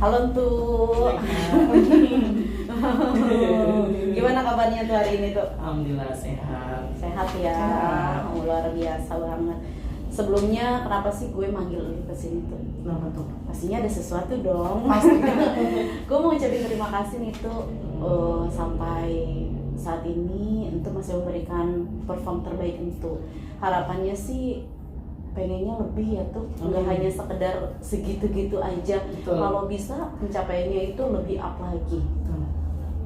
Halo tuh. Gimana kabarnya tuh hari ini tuh? Alhamdulillah sehat. Sehat ya. Sehat. Luar biasa banget. Sebelumnya kenapa sih gue manggil lu ke sini tuh? Kenapa tuh? Pastinya ada sesuatu dong. Pasti. Gue mau ucapin terima kasih nih tuh sampai saat ini untuk masih memberikan perform terbaik untuk harapannya sih pengennya lebih ya tuh, nggak hanya sekedar segitu-gitu aja. Betul. Kalau bisa pencapaiannya itu lebih up lagi. Betul.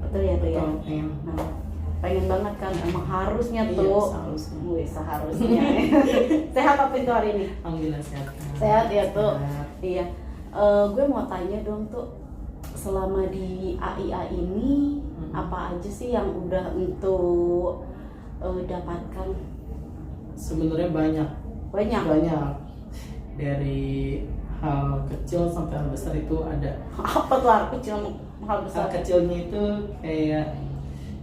Betul ya tuh ya. Betul. Nah, pengen banget kan, emang harusnya Iya, tuh. seharusnya. Gue seharusnya. Sehat apa itu hari ini? Alhamdulillah sehat. Sehat ya tuh. Sehat. Iya. Gue mau tanya dong tuh, selama di AIA ini apa aja sih yang udah untuk dapatkan? Sebenarnya banyak dari hal kecil sampai hal besar itu ada. Apa tuh hal kecil hal besar? Hal kecilnya itu kayak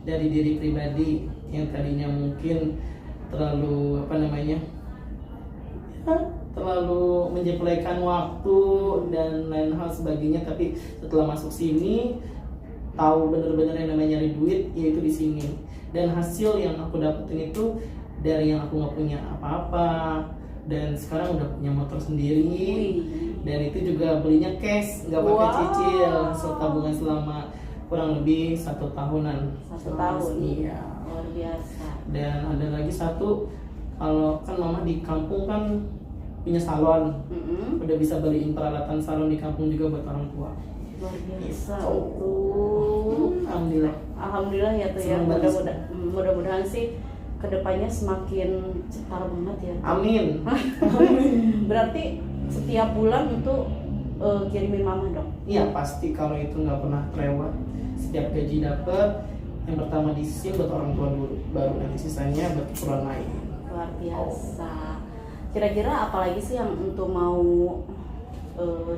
dari diri pribadi yang tadinya mungkin terlalu terlalu menjepelekan waktu dan lain hal sebagainya, tapi setelah masuk sini tahu bener-bener yang namanya nyari duit yaitu di sini, dan hasil yang aku dapetin itu dari yang aku nggak punya apa-apa dan sekarang udah punya motor sendiri. Dan itu juga belinya cash, nggak pakai cicil, hasil tabungan selama kurang lebih 1 tahunan. 1 tahun. Iya. Luar biasa. Dan ada lagi satu, kalau kan mama di kampung kan punya salon, udah bisa beliin peralatan salon di kampung juga buat orang tua. Luar biasa Gitu. tuh. Alhamdulillah. Alhamdulillah ya tuh ya. Senang banget. Mudah-mudahan sih kedepannya semakin cetar banget ya. Amin. Berarti setiap bulan untuk kirimin mama dong. Iya pasti, kalau itu nggak pernah terlewat. Setiap gaji dapet, yang pertama disisihin buat orang tua dulu, baru nanti sisanya buat keperluan lain. Luar biasa. Kira-kira apalagi sih yang untuk mau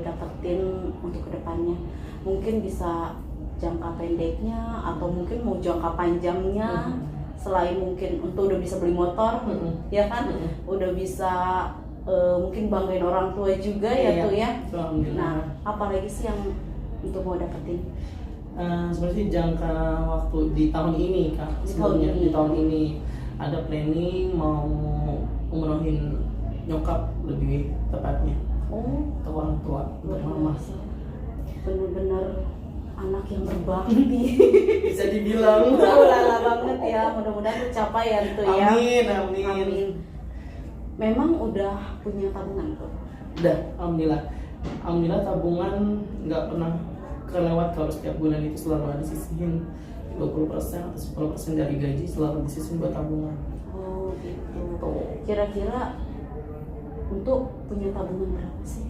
dapetin untuk kedepannya? Mungkin bisa jangka pendeknya atau mungkin mau jangka panjangnya. Selain mungkin untuk udah bisa beli motor, ya kan? Udah bisa mungkin banggain orang tua juga ya tuh ya. Alhamdulillah. Nah, apalagi sih yang untuk mau dapetin? Sebenarnya jangka waktu di tahun ini Kak, sebelumnya di tahun ini ada planning mau umrohin nyokap, lebih tepatnya ke orang tua untuk mama. Bener-bener anak yang berbakti. Bisa dibilang. Lala banget ya, mudah-mudahan tercapai ya tuh ya. Amin. Memang udah punya tabungan tuh? Udah, alhamdulillah tabungan nggak pernah kelewat. Kalau setiap bulan itu selalu ada sisihin 20% atau 10% dari gaji selalu disisihin buat tabungan. Oh gitu. Kira-kira untuk punya tabungan berapa sih?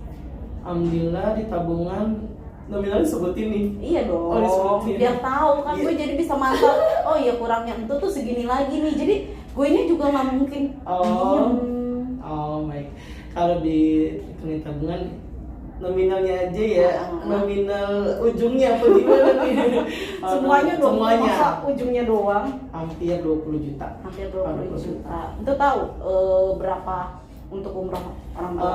Alhamdulillah di tabungan nominalnya sebutin nih. Iya dong. Oh, disebutin. Biar tahu kan, Iya. gue jadi bisa mantap. Oh iya, kurangnya itu tuh segini lagi nih. Jadi gue nya juga nggak mungkin. Oh baik. Kalau di rekening tabungan nominalnya aja ya, nominal ujungnya apa gimana nih? Semuanya dong. Semuanya. Masa ujungnya doang? Hampir 20 juta. Hampir 20 juta. Itu tahu berapa untuk umroh orang tua?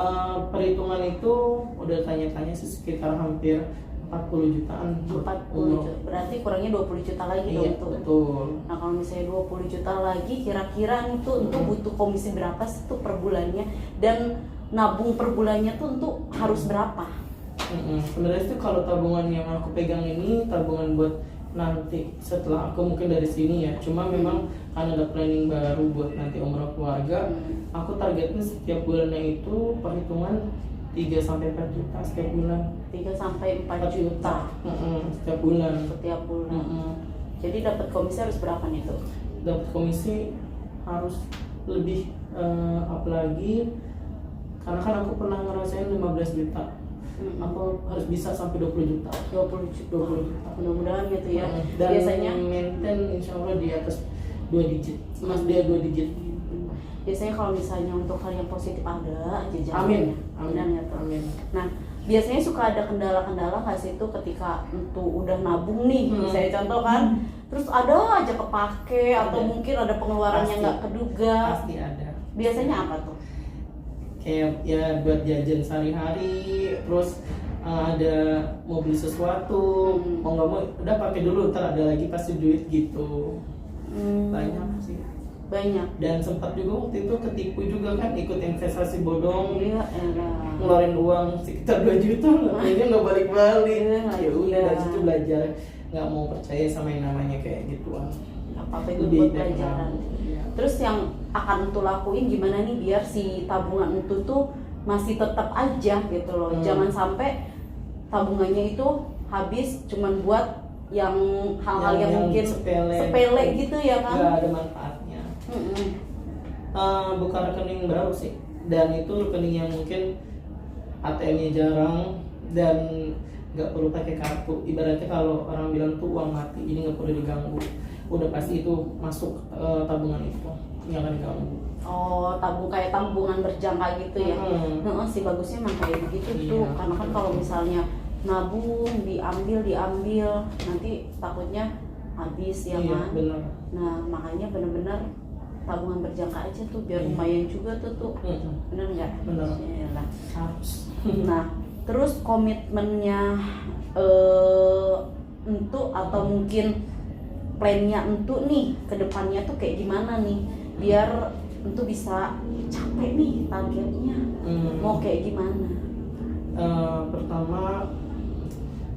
Perhitungan itu udah tanya-tanya sih sekitar hampir 40 jutaan. 40 juta. Berarti kurangnya 20 juta lagi Iya, dong tuh. betul. Nah, kalau misalnya 20 juta lagi, kira-kira itu untuk butuh komisi berapa sih tuh per bulannya? Dan nabung per bulannya tuh untuk harus berapa? Sebenarnya itu kalau tabungan yang aku pegang ini tabungan buat nanti setelah aku mungkin dari sini ya. Cuma memang karena ada planning baru buat nanti umroh keluarga, aku targetnya setiap bulannya itu perhitungan 3-4 juta setiap bulan. 3-4 juta Setiap bulan. setiap bulan. Jadi dapat komisi harus berapa nih tuh? Dapat komisi harus lebih apalagi karena kan aku pernah ngerasain 15 juta. Aku harus bisa sampai 20 juta. 20 juta. Mudah-mudahan gitu ya. Dan Biasanya maintain insya Allah di atas 2 digit. Mas dia 2 digit. biasanya kalau misalnya untuk hal yang positif ada aja Amin. jalannya. Amin. Amin. Nah, biasanya suka ada kendala-kendala nggak sih itu ketika untuk udah nabung nih, misalnya contoh kan, terus ada aja kepake atau mungkin ada pengeluaran yang nggak keduga. Pasti ada. Biasanya apa tuh? Kayak ya buat jajan sehari-hari, terus ada mau beli sesuatu, mau nggak mau udah pakai dulu, ntar ada lagi pasti duit gitu. Banyak sih. Banyak. Dan sempat juga waktu itu ketipu juga kan, ikut investasi bodong. Iya, Ngeluarin uang sekitar 2 juta, akhirnya nggak balik-balik. Ya udah dari situ belajar nggak mau percaya sama yang namanya kayak gituan. Apa itu buat pelajaran. Terus yang akan Entu lakuin gimana nih biar si tabungan Entu tuh masih tetap aja gitu loh. Jangan sampai tabungannya itu habis cuman buat yang hal-hal yang mungkin sepele gitu ya kan. Nggak ada manfaatnya. Buka rekening baru sih, dan itu rekening yang mungkin ATM-nya jarang dan nggak perlu pakai kartu. Ibaratnya kalau orang bilang tuh uang mati, ini nggak perlu diganggu, udah pasti itu masuk tabungan itu, nggak akan diganggu. Oh, kayak tabungan berjangka gitu ya. Sih bagusnya emang kayak begitu tuh, karena kan kalau misalnya nabung diambil nanti takutnya habis ya kan. Bener. Nah makanya benar-benar tabungan berjangka aja tuh biar lumayan juga tuh. Bener nggak? Bener. Yalah. Harus. Nah terus komitmennya Entu atau mungkin plannya Entu nih ke depannya tuh kayak gimana nih biar Entu bisa capek nih targetnya. Mau kayak gimana? Pertama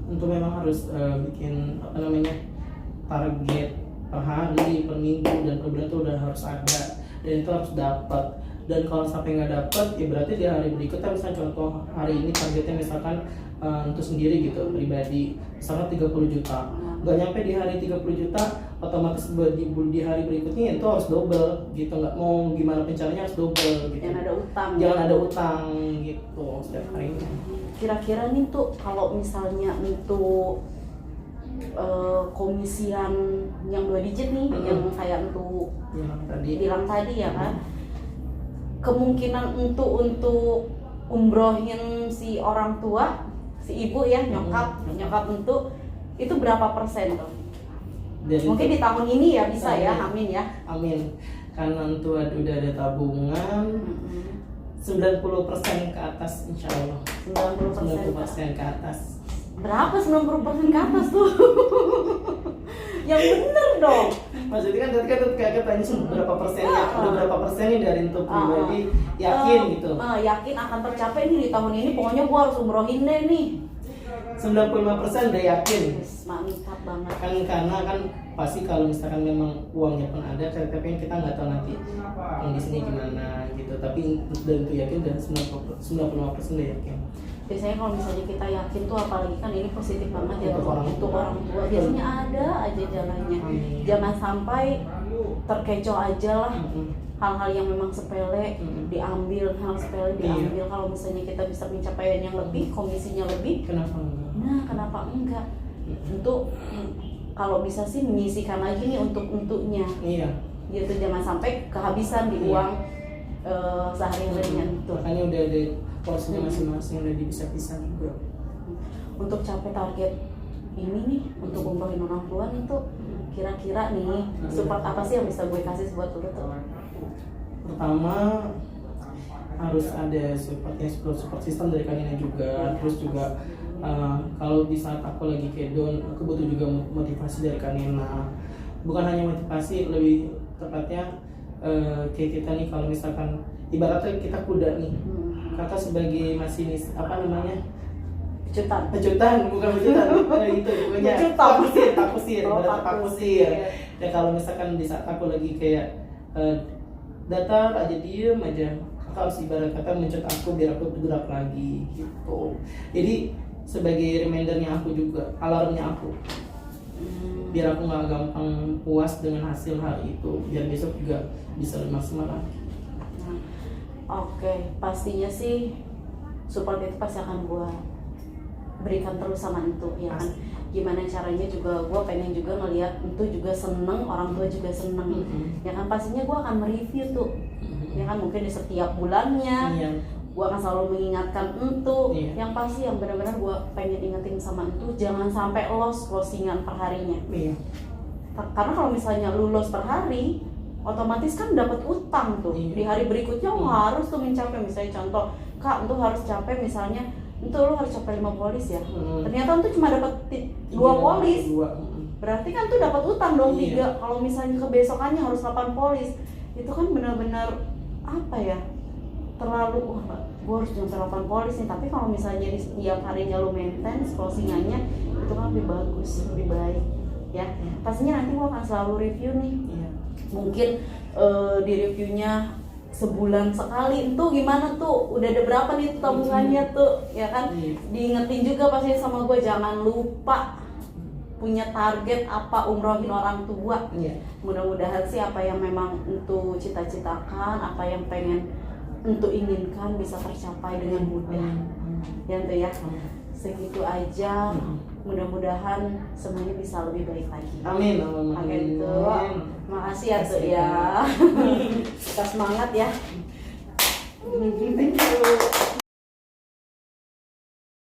Entu memang harus bikin target per hari, per minggu, dan per bulan itu udah harus ada, dan itu harus dapat. Dan kalau sampai nggak dapat, ya berarti di hari berikutnya, misalnya contoh hari ini targetnya misalkan Entu sendiri gitu, pribadi, misalkan 30 juta, nggak nyampe di hari 30 juta, otomatis di hari berikutnya itu harus double gitu, nggak mau gimana pencaranya harus double gitu. Jangan ada utang. Jangan ada utang gitu setiap harinya. Kira-kira nih tuh kalau misalnya untuk komisian yang 2 digit nih, yang kayak Entu bilang tadi ya kan, kemungkinan untuk umrohin si orang tua, si ibu ya, nyokap Entu itu berapa persen tuh? Mungkin di tahun ini ya bisa ya, amin ya. Amin. Karena Entu udah ada tabungan 90% ke atas, insya Allah. 90% ke atas. Berapa 90% ke atas tuh? Yang bener dong. Maksudnya kan tadi kayak tanya berapa persennya, udah berapa persen nih dari Entu pribadi yakin gitu. Yakin akan tercapai nih di tahun ini, pokoknya gua harus umrohin deh nih. 95% udah yakin. Mantap banget. Karena kan pasti kalau misalkan memang uangnya pun ada, tapi kita nggak tahu nanti kondisinya gimana gitu. Tapi dan itu yakin, dan 95% udah yakin. Biasanya kalau misalnya kita yakin tuh, apalagi kan ini positif banget ya untuk orang tua, biasanya ada aja jalannya. Jangan sampai terkecoh aja lah. Hal-hal yang memang sepele diambil, kalau misalnya kita bisa pencapaian yang lebih, komisinya lebih, kenapa enggak? Nah kenapa enggak? Untuk kalau bisa sih menyisihkan lagi nih untuknya. Iya. Gitu, jangan sampai kehabisan di uang sehari-harinya itu. Makanya udah ada porsinya masing-masing, udah dipisah-pisah juga. Untuk capai target ini nih, untuk umrohin orang tua itu kira-kira nih support apa sih yang bisa gue kasih buat lo tuh? Pertama harus ada support system dari Kanina juga. Terus juga kalau di saat aku lagi kayak down, aku butuh juga motivasi dari Kanina. Bukan hanya motivasi, lebih tepatnya kayak kita nih, kalau misalkan ibaratnya kita kuda nih, kakak sebagai masinis pecutan bukan pecutan itu pokoknya pakusir ya. Kalau misalkan di saat aku lagi kayak datar aja, diem aja, kakak harus ibarat kata mencut aku biar aku gerak lagi gitu. Jadi sebagai remindernya aku juga, alarmnya aku, biar aku nggak gampang puas dengan hasil hari itu, biar besok juga bisa lebih maksimal lagi. Oke, pastinya sih support itu pasti akan gue berikan terus sama Entu ya kan. Gimana caranya juga gue pengen juga ngelihat Entu juga seneng, orang tua juga seneng. Ya kan, pastinya gue akan mereview tuh. Ya kan, mungkin di setiap bulannya gue akan selalu mengingatkan Entu. Yang pasti yang benar-benar gue pengen ingetin sama Entu, jangan sampai closingan per harinya. Karena kalau misalnya lu loss per hari, otomatis kan dapat utang tuh. Di hari berikutnya harus tuh mencapai, misalnya contoh, Kak Entu harus capai misalnya itu lo harus capai 5 polis ya. Ternyata tuh cuma dapat 2 polis. Berarti kan tuh dapat utang dong 3. Kalau misalnya kebesokannya harus 8 polis, itu kan benar-benar apa ya, terlalu gue harus nyampe 8 polis nih. Tapi kalau misalnya di setiap harinya lo maintain closingannya, itu kan lebih bagus, lebih baik ya. Pastinya nanti gue akan selalu review nih. Mungkin di reviewnya sebulan sekali itu gimana tuh, udah ada berapa nih tabungannya tuh ya kan. Diingetin juga pasti sama gue, jangan lupa punya target apa umrohin orang tua. Mudah-mudahan sih apa yang memang untuk cita-citakan, apa yang pengen untuk inginkan bisa tercapai dengan mudah. Ya tuh ya. Segitu aja. Mudah-mudahan semuanya bisa lebih baik lagi. Amin. Amin tuh. Makasih ya tuh ya. Kita semangat ya. Thank you.